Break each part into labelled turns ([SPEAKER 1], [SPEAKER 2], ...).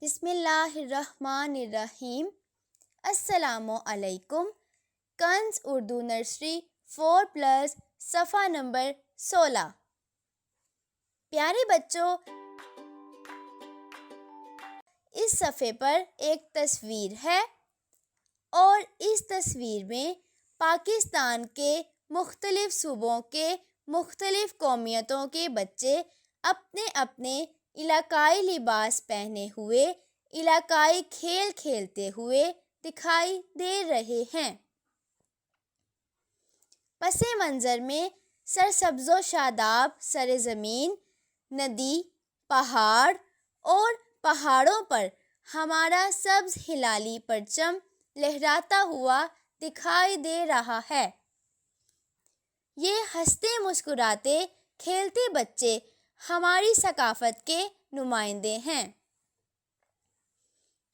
[SPEAKER 1] بسم اللہ الرحمن الرحیم۔ السلام علیکم۔ کنز اردو نرسری 4+ صفحہ نمبر 16۔ پیارے بچوں، اس صفحے پر ایک تصویر ہے اور اس تصویر میں پاکستان کے مختلف صوبوں کے مختلف قومیتوں کے بچے اپنے اپنے علاقائی لباس پہنے ہوئے علاقائی کھیل کھیلتے ہوئے دکھائی دے رہے ہیں۔ پس منظر میں سرسبز و شاداب سرزمین، ندی، پہاڑ اور پہاڑوں پر ہمارا سبز ہلالی پرچم لہراتا ہوا دکھائی دے رہا ہے۔ یہ ہنستے مسکراتے کھیلتے بچے ہماری ثقافت کے نمائندے ہیں۔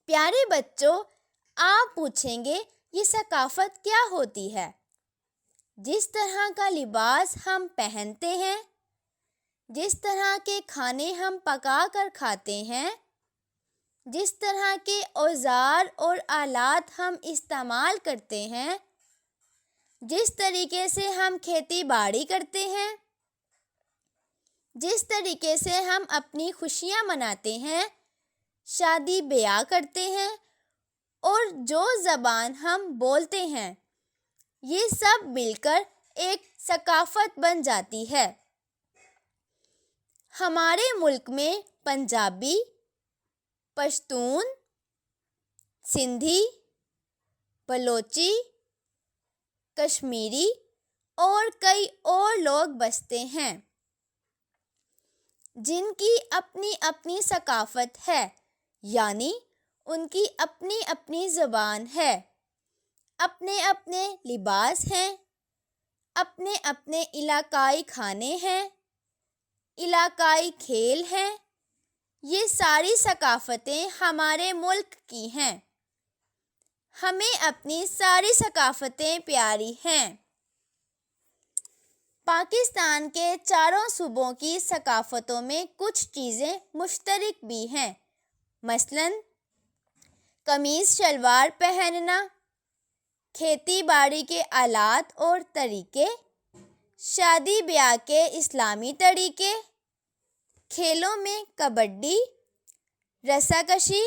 [SPEAKER 1] پیارے بچوں، آپ پوچھیں گے یہ ثقافت کیا ہوتی ہے؟ جس طرح کا لباس ہم پہنتے ہیں، جس طرح کے کھانے ہم پکا کر کھاتے ہیں، جس طرح کے اوزار اور آلات ہم استعمال کرتے ہیں، جس طریقے سے ہم کھیتی باڑی کرتے ہیں، جس طریقے سے ہم اپنی خوشیاں مناتے ہیں، شادی بیاہ کرتے ہیں اور جو زبان ہم بولتے ہیں، یہ سب مل کر ایک ثقافت بن جاتی ہے۔ ہمارے ملک میں پنجابی، پشتون، سندھی، بلوچی، کشمیری اور کئی اور لوگ بستے ہیں جن کی اپنی اپنی ثقافت ہے، یعنی ان کی اپنی اپنی زبان ہے، اپنے اپنے لباس ہیں، اپنے اپنے علاقائی کھانے ہیں، علاقائی کھیل ہیں۔ یہ ساری ثقافتیں ہمارے ملک کی ہیں۔ ہمیں اپنی ساری ثقافتیں پیاری ہیں۔ پاکستان کے چاروں صوبوں کی ثقافتوں میں کچھ چیزیں مشترک بھی ہیں، مثلاً قمیص شلوار پہننا، کھیتی باڑی کے آلات اور طریقے، شادی بیاہ کے اسلامی طریقے، کھیلوں میں کبڈی، رسا کشی،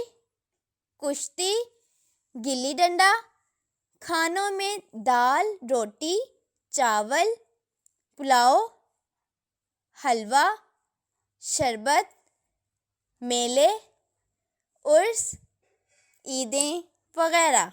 [SPEAKER 1] کشتی، گلی ڈنڈا، کھانوں میں دال، روٹی، چاول، پلاؤ، حلوہ، شربت، میلے، عرس، عیدیں وغیرہ۔